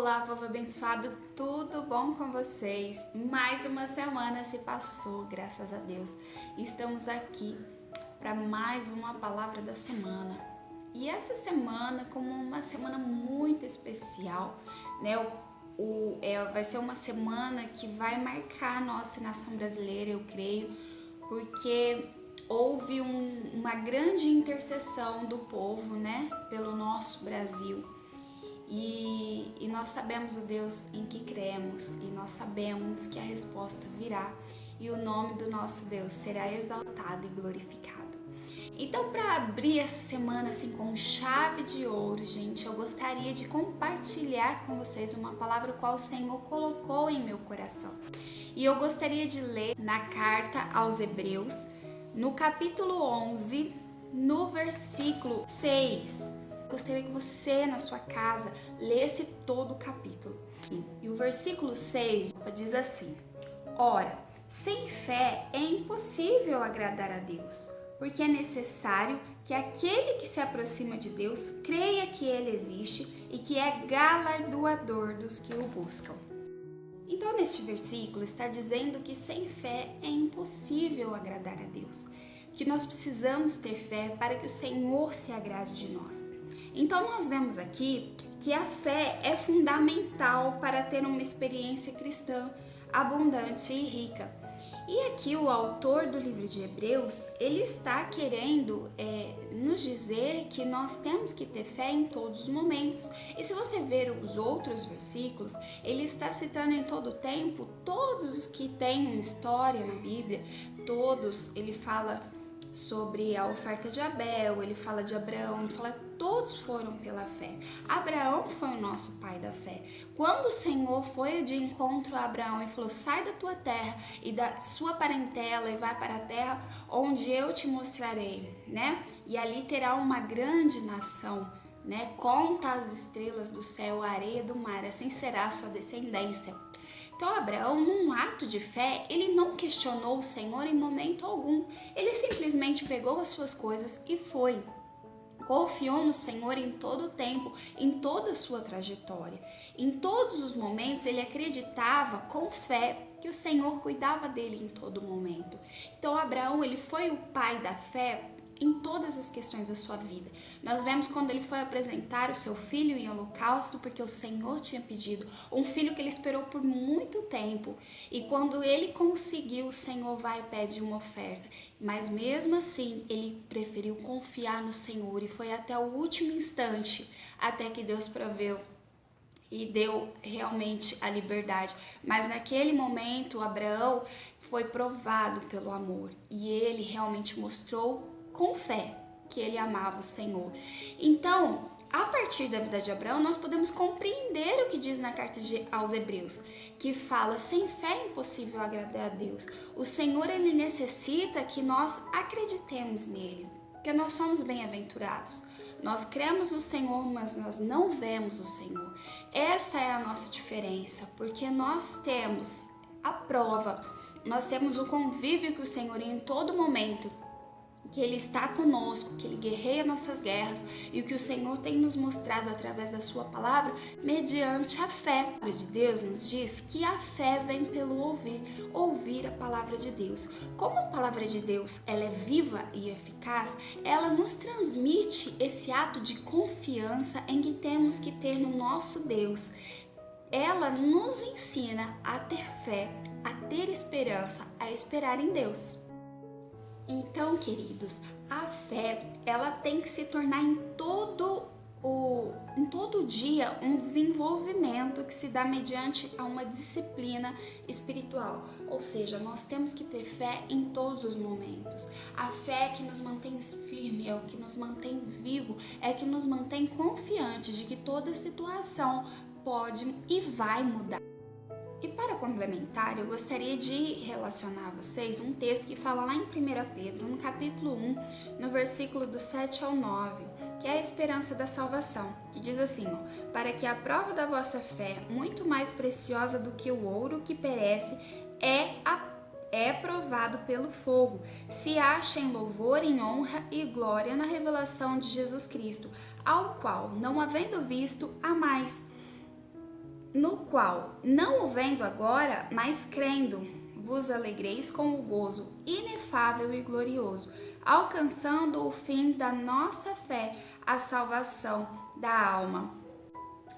Olá, povo abençoado, tudo bom com vocês? Mais uma semana se passou, graças a Deus. Estamos aqui para mais uma palavra da semana. E essa semana, como uma semana muito especial, né? Vai ser uma semana que vai marcar a nossa nação brasileira, eu creio, porque houve uma grande intercessão do povo, né? Pelo nosso Brasil. E nós sabemos o Deus em que cremos, e nós sabemos que a resposta virá e o nome do nosso Deus será exaltado e glorificado. Então, para abrir essa semana assim com chave de ouro, gente, eu gostaria de compartilhar com vocês uma palavra qual o Senhor colocou em meu coração. E eu gostaria de ler na carta aos Hebreus, no capítulo 11, no versículo 6. Gostaria que você, na sua casa, lesse todo o capítulo. E o versículo 6 diz assim: Ora, sem fé é impossível agradar a Deus, porque é necessário que aquele que se aproxima de Deus creia que Ele existe e que é galardoador dos que o buscam. Então, neste versículo está dizendo que sem fé é impossível agradar a Deus, que nós precisamos ter fé para que o Senhor se agrade de nós. Então, nós vemos aqui que a fé é fundamental para ter uma experiência cristã abundante e rica. E aqui o autor do livro de Hebreus, ele está querendo nos dizer que nós temos que ter fé em todos os momentos. E se você ver os outros versículos, ele está citando em todo o tempo todos os que têm uma história na Bíblia, todos, ele fala sobre a oferta de Abel, ele fala de Abraão, ele fala todos foram pela fé. Abraão foi o nosso pai da fé. Quando o Senhor foi de encontro a Abraão e falou: sai da tua terra e da sua parentela e vai para a terra onde eu te mostrarei, né? E ali terá uma grande nação, né? Conta as estrelas do céu, a areia do mar, assim será a sua descendência. Então Abraão, num ato de fé, ele não questionou o Senhor em momento algum. Ele simplesmente pegou as suas coisas e foi. Confiou no Senhor em todo o tempo, em toda a sua trajetória. Em todos os momentos ele acreditava com fé que o Senhor cuidava dele em todo momento. Então Abraão, ele foi o pai da fé em todas as questões da sua vida. Nós vemos quando ele foi apresentar o seu filho em holocausto, porque o Senhor tinha pedido, um filho que ele esperou por muito tempo. E quando ele conseguiu, o Senhor vai e pede uma oferta. Mas mesmo assim, ele preferiu confiar no Senhor e foi até o último instante, até que Deus proveu e deu realmente a liberdade. Mas naquele momento, Abraão foi provado pelo amor e ele realmente mostrou com fé que ele amava o Senhor. Então, a partir da vida de Abraão, nós podemos compreender o que diz na carta aos Hebreus, que fala: sem fé é impossível agradar a Deus. O Senhor, ele necessita que nós acreditemos nele, porque nós somos bem-aventurados. Nós cremos no Senhor, mas nós não vemos o Senhor. Essa é a nossa diferença, porque nós temos a prova, nós temos o convívio que o Senhor em todo momento, que Ele está conosco, que Ele guerreia nossas guerras e o que o Senhor tem nos mostrado através da sua palavra mediante a fé. A palavra de Deus nos diz que a fé vem pelo ouvir a palavra de Deus. Como a palavra de Deus ela é viva e eficaz, ela nos transmite esse ato de confiança em que temos que ter no nosso Deus. Ela nos ensina a ter fé, a ter esperança, a esperar em Deus. Então, queridos, a fé, ela tem que se tornar em todo dia um desenvolvimento que se dá mediante a uma disciplina espiritual. Ou seja, nós temos que ter fé em todos os momentos. A fé é que nos mantém firme, é o que nos mantém vivo, é que nos mantém confiante de que toda situação pode e vai mudar. E para complementar, eu gostaria de relacionar a vocês um texto que fala lá em 1 Pedro, no capítulo 1, no versículo do 7 ao 9, que é a esperança da salvação, que diz assim: para que a prova da vossa fé, muito mais preciosa do que o ouro que perece, é provado pelo fogo, se acha em louvor, em honra e glória na revelação de Jesus Cristo, ao qual, não havendo visto, amais. no qual, não o vendo agora, mas crendo, vos alegreis com o gozo inefável e glorioso, alcançando o fim da nossa fé, a salvação da alma.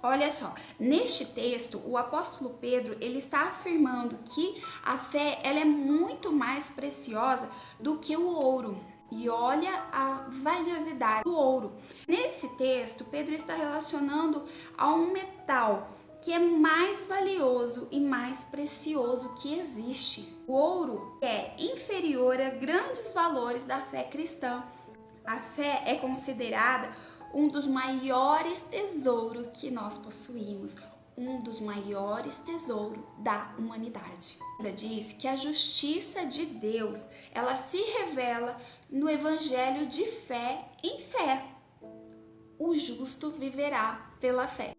Olha só, neste texto, o apóstolo Pedro, ele está afirmando que a fé, ela é muito mais preciosa do que o ouro. E olha a valiosidade do ouro. Nesse texto, Pedro está relacionando a um metal que é mais valioso e mais precioso que existe. O ouro é inferior a grandes valores da fé cristã. A fé é considerada um dos maiores tesouros que nós possuímos, um dos maiores tesouros da humanidade. Ela diz que a justiça de Deus, ela se revela no evangelho de fé em fé. O justo viverá pela fé.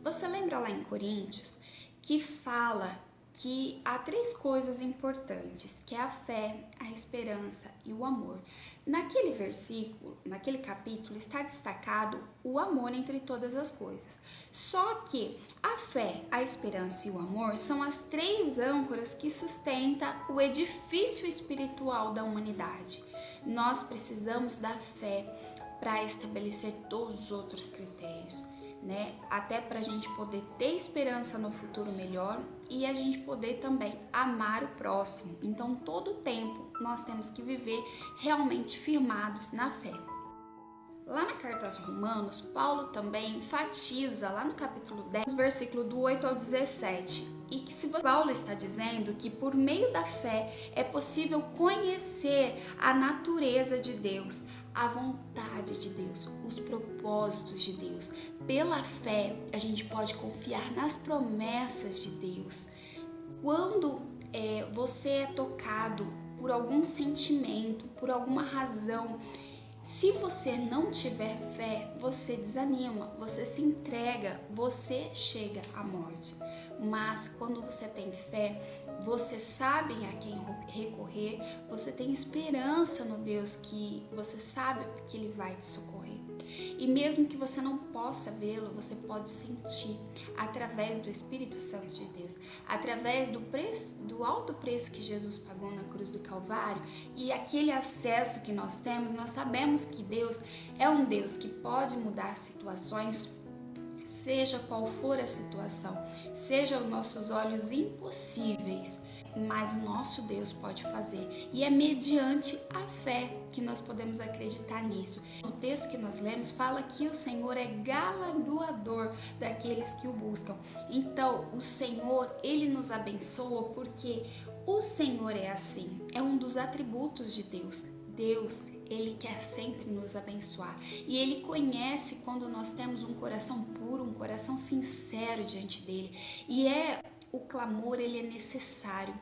Você lembra lá em Coríntios que fala que há 3 coisas importantes, que é a fé, a esperança e o amor. Naquele versículo, naquele capítulo, está destacado o amor entre todas as coisas. Só que a fé, a esperança e o amor são as 3 âncoras que sustentam o edifício espiritual da humanidade. Nós precisamos da fé para estabelecer todos os outros critérios, né? Até para a gente poder ter esperança no futuro melhor e a gente poder também amar o próximo. Então, todo o tempo nós temos que viver realmente firmados na fé. Lá na carta aos Romanos, Paulo também enfatiza, lá no capítulo 10, versículo do 8 ao 17, e que se Paulo está dizendo que por meio da fé é possível conhecer a natureza de Deus, a vontade de Deus, os propósitos de Deus. Pela fé, a gente pode confiar nas promessas de Deus. Quando você é tocado por algum sentimento, por alguma razão, se você não tiver fé, você desanima, você se entrega, você chega à morte. Mas quando você tem fé, você sabe a quem recorrer, você tem esperança no Deus que você sabe que Ele vai te socorrer. E mesmo que você não possa vê-lo, você pode sentir através do Espírito Santo de Deus, através do alto preço que Jesus pagou na cruz do Calvário e aquele acesso que nós temos, nós sabemos que Deus é um Deus que pode mudar situações, seja qual for a situação, seja os nossos olhos impossíveis, mas o nosso Deus pode fazer. E é mediante a fé que nós podemos acreditar nisso. O texto que nós lemos fala que o Senhor é galardoador daqueles que o buscam. Então, o Senhor, Ele nos abençoa porque o Senhor é assim. É um dos atributos de Deus. Deus, Ele quer sempre nos abençoar. E Ele conhece quando nós temos um coração puro, um coração sincero diante dEle. E o clamor, ele é necessário.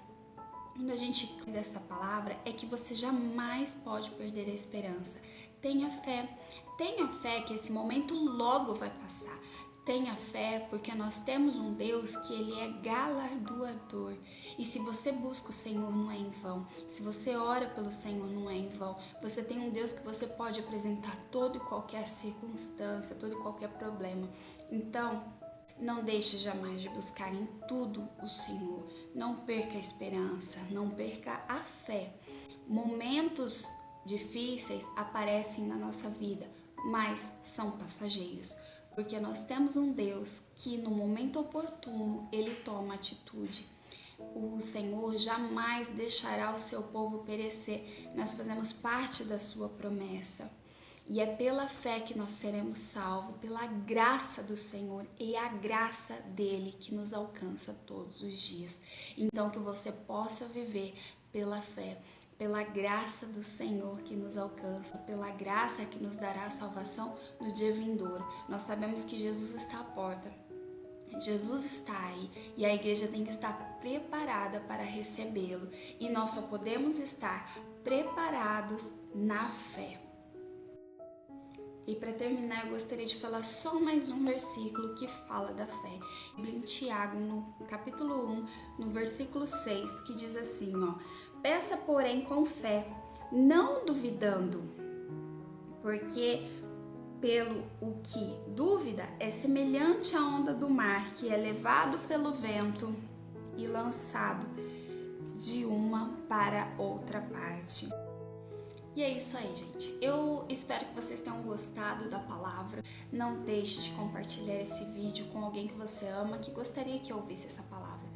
Quando a gente diz essa palavra, é que você jamais pode perder a esperança. Tenha fé que esse momento logo vai passar. Tenha fé porque nós temos um Deus que Ele é galardoador. E se você busca o Senhor, não é em vão. Se você ora pelo Senhor, não é em vão. Você tem um Deus que você pode apresentar toda e qualquer circunstância, todo e qualquer problema. Então, não deixe jamais de buscar em tudo o Senhor. Não perca a esperança, não perca a fé. Momentos difíceis aparecem na nossa vida, mas são passageiros. Porque nós temos um Deus que no momento oportuno, Ele toma atitude. O Senhor jamais deixará o seu povo perecer. Nós fazemos parte da sua promessa. E é pela fé que nós seremos salvos, pela graça do Senhor e a graça dele que nos alcança todos os dias. Então que você possa viver pela fé, pela graça do Senhor que nos alcança, pela graça que nos dará a salvação no dia vindouro. Nós sabemos que Jesus está à porta. Jesus está aí e a igreja tem que estar preparada para recebê-lo. E nós só podemos estar preparados na fé. E para terminar, eu gostaria de falar só mais um versículo que fala da fé. Em Tiago, no capítulo 1, no versículo 6, que diz assim, ó: peça, porém, com fé, não duvidando, porque pelo o que dúvida é semelhante à onda do mar que é levado pelo vento e lançado de uma para outra parte. E é isso aí, gente. Eu espero que vocês tenham gostado da palavra. Não deixe de compartilhar esse vídeo com alguém que você ama, que gostaria que ouvisse essa palavra.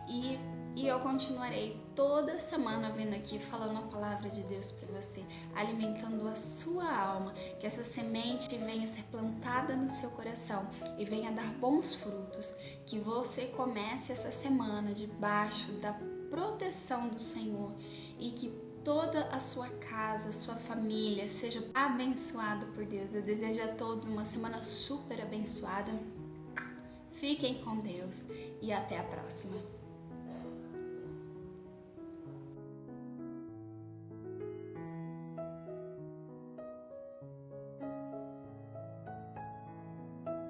E eu continuarei toda semana vindo aqui falando a palavra de Deus para você, alimentando a sua alma, que essa semente venha ser plantada no seu coração e venha dar bons frutos, que você comece essa semana debaixo da proteção do Senhor e que toda a sua casa, sua família seja abençoada por Deus. Eu desejo a todos uma semana super abençoada. Fiquem com Deus e até a próxima.